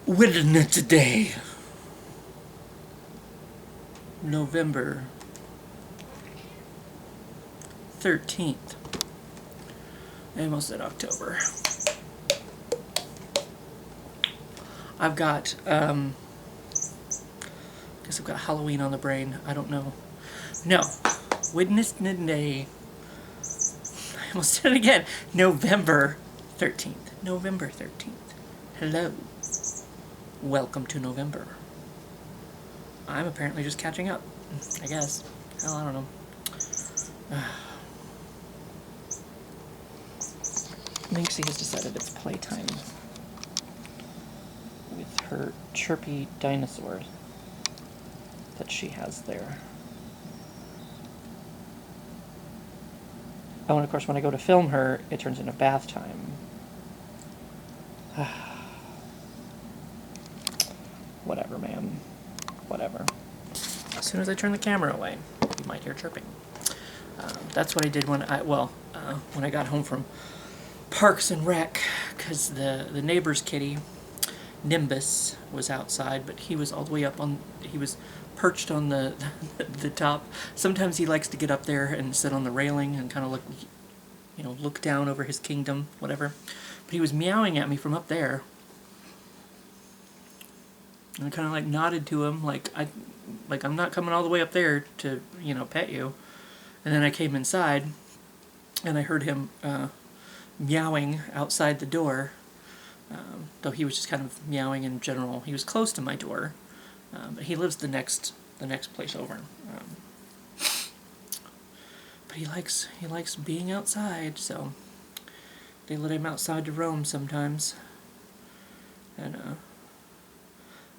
Wednesday, November 13th. I almost said October. I've got, guess I've got Halloween on the brain. I don't know. No. Wednesday. I almost said it again. November 13th. November 13th. Hello. Welcome to November. I'm apparently just catching up. I guess. Hell, I don't know. Minxie has decided it's playtime with her chirpy dinosaur that she has there. Oh, and of course when I go to film her, it turns into bath time. Whatever, ma'am. Whatever. As soon as I turn the camera away, you might hear chirping. That's what I did when I got home from Parks and Rec, because the neighbor's kitty, Nimbus, was outside, but he was all the way up on, he was perched on the top. Sometimes he likes to get up there and sit on the railing and kind of look, look down over his kingdom, whatever. But he was meowing at me from up there. And I kind of like nodded to him, like I'm not coming all the way up there to, pet you. And then I came inside, and I heard him meowing outside the door. Though he was just kind of meowing in general. He was close to my door, but he lives the next place over. But he likes being outside, so they let him outside to roam sometimes. And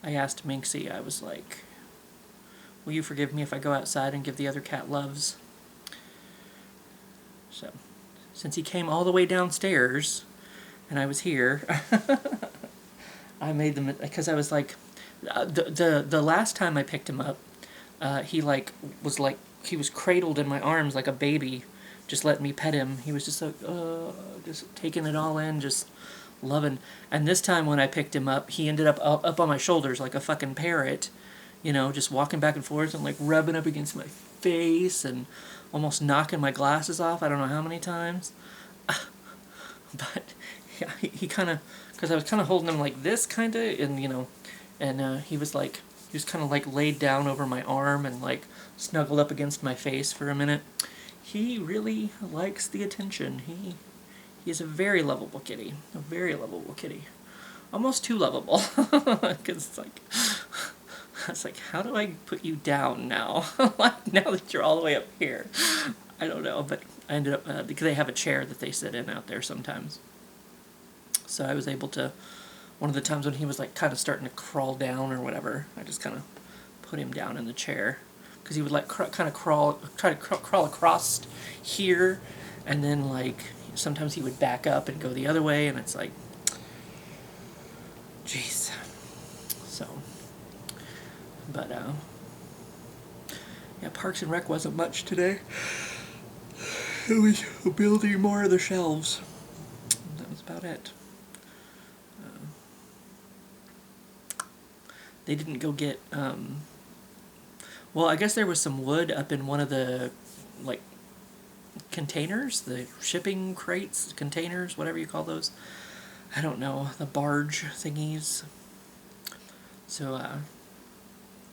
I asked Minxie, I was like, will you forgive me if I go outside and give the other cat loves? So, since he came all the way downstairs, and I was here, I made them, because I was like, the last time I picked him up, he was cradled in my arms like a baby, just letting me pet him. He was just like, just taking it all in, just loving. And this time when I picked him up, he ended up on my shoulders like a fucking parrot, just walking back and forth and like rubbing up against my face and almost knocking my glasses off. I don't know how many times. But yeah, he kind of, because I was kind of holding him like this, kind of, and he was kind of like laid down over my arm and like snuggled up against my face for a minute. He really likes the attention. He's a very lovable kitty. A very lovable kitty. Almost too lovable. Because it's like, how do I put you down now? Like, now that you're all the way up here. I don't know, but I ended up, because they have a chair that they sit in out there sometimes. So I was able to, one of the times when he was like kind of starting to crawl down or whatever, I just kind of put him down in the chair. Because he would like try to crawl across here, and then like sometimes he would back up and go the other way, and it's like, jeez. So, but yeah, Parks and Rec wasn't much today. It was building more of the shelves. That was about it. They didn't go get, well, I guess there was some wood up in one of the, like, containers, the shipping crates, containers, whatever you call those. I don't know, the barge thingies. So,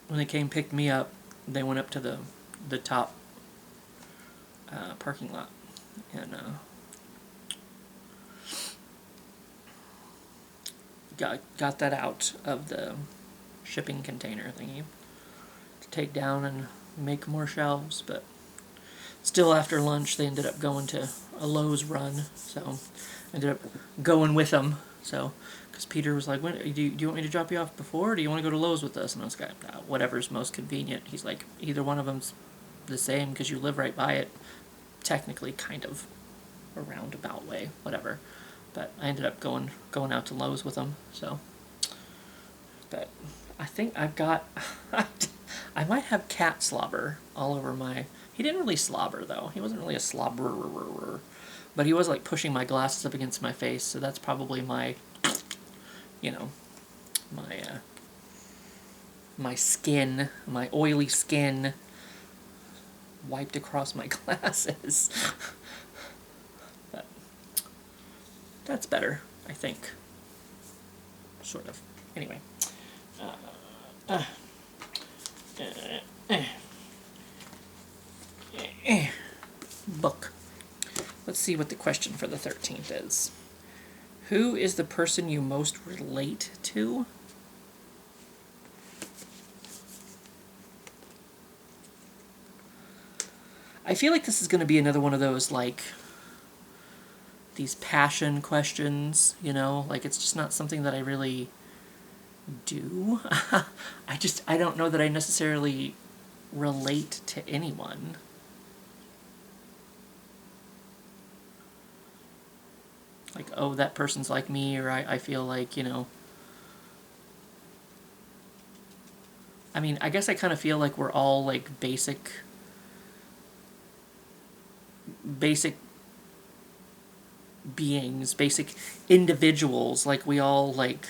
when they came picked me up, they went up to the top parking lot, and got that out of the shipping container thingy to take down and make more shelves. But still, after lunch, they ended up going to a Lowe's run, so ended up going with them. So, because Peter was like, do you want me to drop you off before, or do you want to go to Lowe's with us? And I was like, whatever's most convenient. He's like, either one of them's the same because you live right by it, technically, kind of a roundabout way, whatever. But I ended up going out to Lowe's with them. So, but I think I've got, I might have cat slobber all over my. He didn't really slobber though. He wasn't really a slobberer, but he was like pushing my glasses up against my face. So that's probably my, my my skin, my oily skin, wiped across my glasses. But that's better, I think. Sort of. Anyway. Book. Let's see what the question for the 13th is. Who is the person you most relate to? I feel like this is going to be another one of those, like, these passion questions, you know? Like, it's just not something that I really do. I don't know that I necessarily relate to anyone. Like, oh, that person's like me, or I feel like, you know... I mean, I guess I kind of feel like we're all, like, basic beings, basic individuals. Like, we all, like,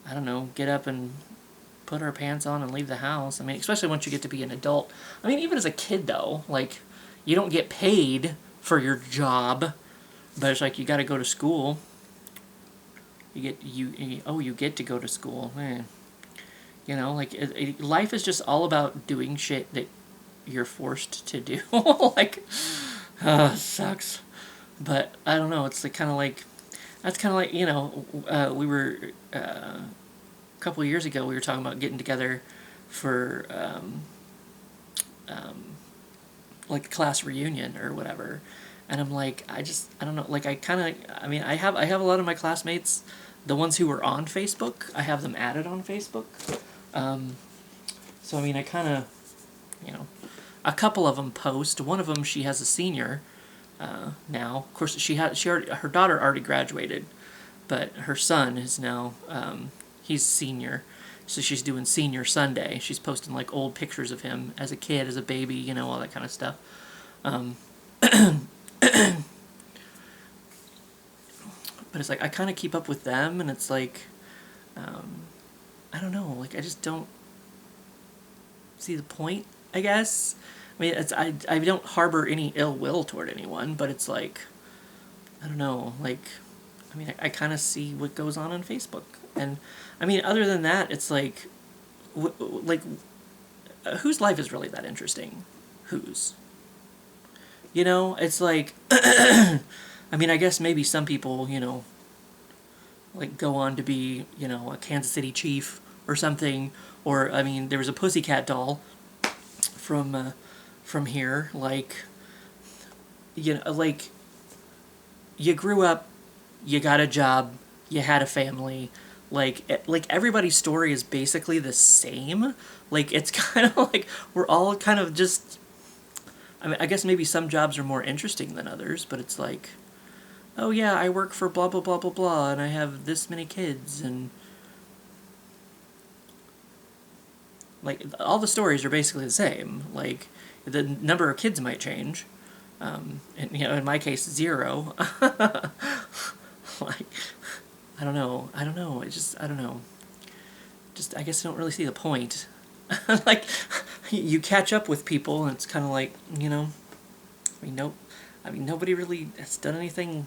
I don't know, get up and put our pants on and leave the house. I mean, especially once you get to be an adult. I mean, even as a kid, though, like, you don't get paid for your job, but it's like you got to go to school. You get to go to school. Man. You know, like, life is just all about doing shit that you're forced to do. Like, it sucks. But I don't know. It's like kind of like, that's kind of like, you know, we were a couple of years ago we were talking about getting together for like class reunion or whatever, and I'm like, I don't know. Like, I mean, I have a lot of my classmates, the ones who were on Facebook. I have them added on Facebook. So I mean, I kind of, you know, a couple of them post. One of them, she has a senior now. Of course, her daughter already graduated, but her son is now he's senior, so she's doing Senior Sunday. She's posting like old pictures of him as a kid, as a baby, you know, all that kind of stuff. But it's like I kind of keep up with them, and it's like I don't know, like I just don't see the point, I guess. I mean, I don't harbor any ill will toward anyone, but it's like, I don't know, like, I mean, I kind of see what goes on Facebook. And, I mean, other than that, it's like, whose life is really that interesting? Whose? You know, it's like, I mean, I guess maybe some people, you know, like go on to be, you know, a Kansas City Chief or something. Or, I mean, there was a Pussycat Doll from here, like, you know, like, you grew up, you got a job, you had a family, like everybody's story is basically the same. Like, it's kind of like we're all kind of just, I mean, I guess maybe some jobs are more interesting than others, but it's like, oh yeah, I work for blah blah blah blah blah, and I have this many kids, and like all the stories are basically the same. Like, the number of kids might change, and you know, in my case, 0. Like, I don't know. I don't know. Just, I guess I don't really see the point. Like, you catch up with people, and it's kind of like, you know, I mean, nobody really has done anything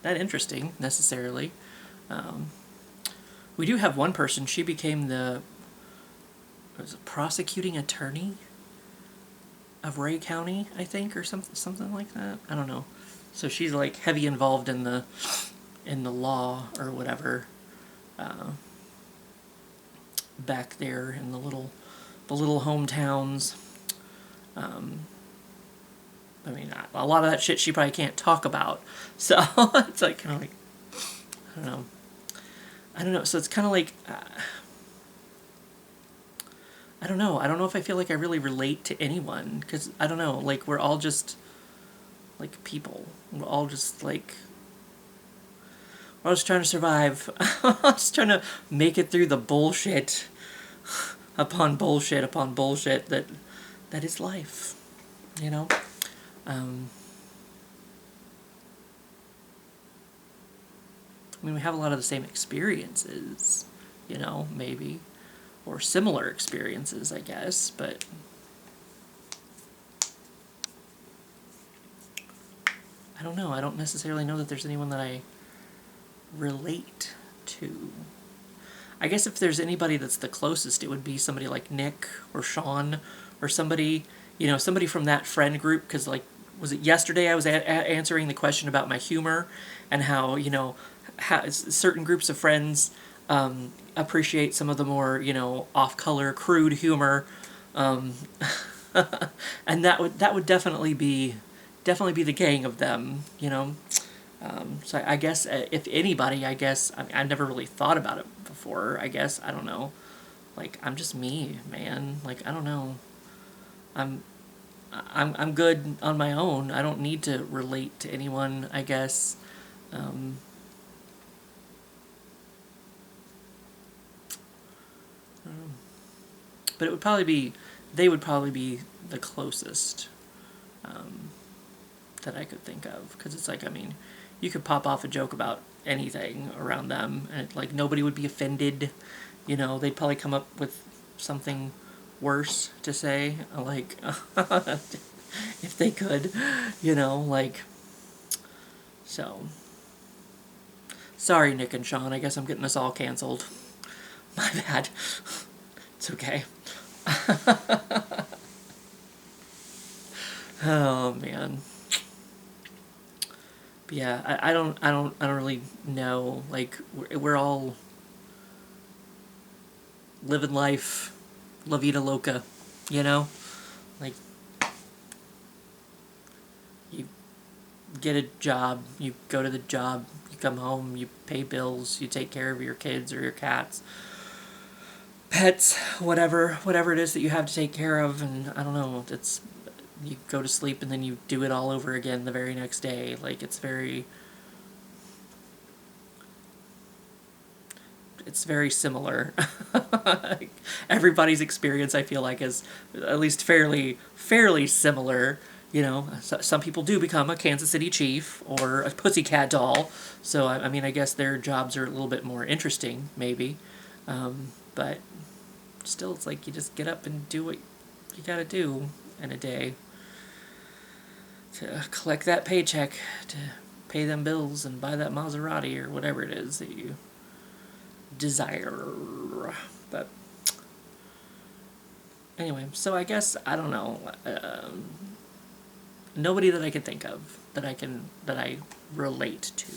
that interesting necessarily. We do have one person. She became the prosecuting attorney of Ray County, I think, or something like that. I don't know. So she's like heavy involved in the law or whatever, back there in the little hometowns. I mean, a lot of that shit she probably can't talk about. So it's like kind of like, I don't know. So it's kind of like, I don't know. I don't know if I feel like I really relate to anyone, because I don't know. Like, we're all just like people. We're all just like, we're all just trying to survive. Just trying to make it through the bullshit upon bullshit upon bullshit that is life. You know. I mean, we have a lot of the same experiences, you know, maybe. Or similar experiences, I guess, but I don't know. I don't necessarily know that there's anyone that I relate to. I guess if there's anybody that's the closest, it would be somebody like Nick or Sean or somebody, you know, somebody from that friend group, because, like, was it yesterday I was answering the question about my humor and how, you know, how certain groups of friends appreciate some of the more, you know, off-color, crude humor, and that would definitely be the gang of them, you know. So I guess if anybody, I guess I never really thought about it before. I guess I don't know. Like, I'm just me, man. Like, I don't know. I'm good on my own. I don't need to relate to anyone, I guess. But it would probably be, they would probably be the closest that I could think of. Because it's like, I mean, you could pop off a joke about anything around them, and like nobody would be offended. You know, they'd probably come up with something worse to say, like, if they could, you know, like, so. Sorry, Nick and Sean, I guess I'm getting us all canceled. My bad. It's okay. Oh, man. But yeah, I don't really know. Like, we're all living life, la vida loca, you know? Like, you get a job, you go to the job, you come home, you pay bills, you take care of your kids or your cats, pets, whatever it is that you have to take care of, and I don't know, it's, you go to sleep and then you do it all over again the very next day. Like, it's very similar. Everybody's experience, I feel like, is at least fairly similar. You know, some people do become a Kansas City Chief or a Pussycat Doll, so I mean, I guess their jobs are a little bit more interesting, maybe. But still, it's like you just get up and do what you gotta do in a day to collect that paycheck, to pay them bills and buy that Maserati or whatever it is that you desire. But anyway, so I guess, I don't know, nobody that I can think of that I relate to.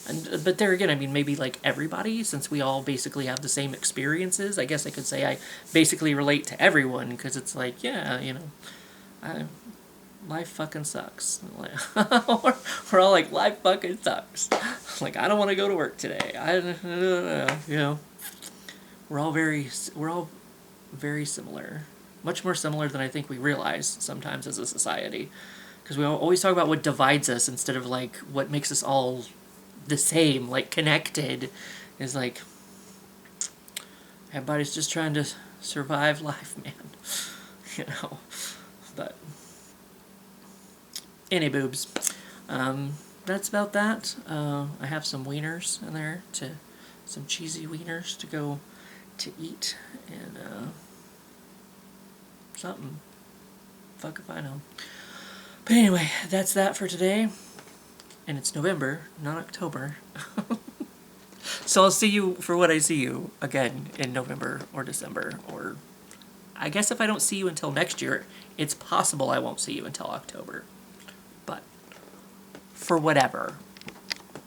And but there again, I mean, maybe like everybody, since we all basically have the same experiences, I guess I could say I basically relate to everyone, because it's like, yeah, you know, life fucking sucks. We're all like, life fucking sucks. Like, I don't want to go to work today. You know, we're all very similar, much more similar than I think we realize sometimes as a society, because we always talk about what divides us instead of like what makes us all the same, like connected. Is like everybody's just trying to survive life, man. You know, but any boobs. That's about that. I have some wieners in there, some cheesy wieners to go to eat, and something. Fuck if I know. But anyway, that's that for today. And it's November, not October. So I'll see you for what I see you again in November or December, or I guess if I don't see you until next year, it's possible I won't see you until October. But for whatever.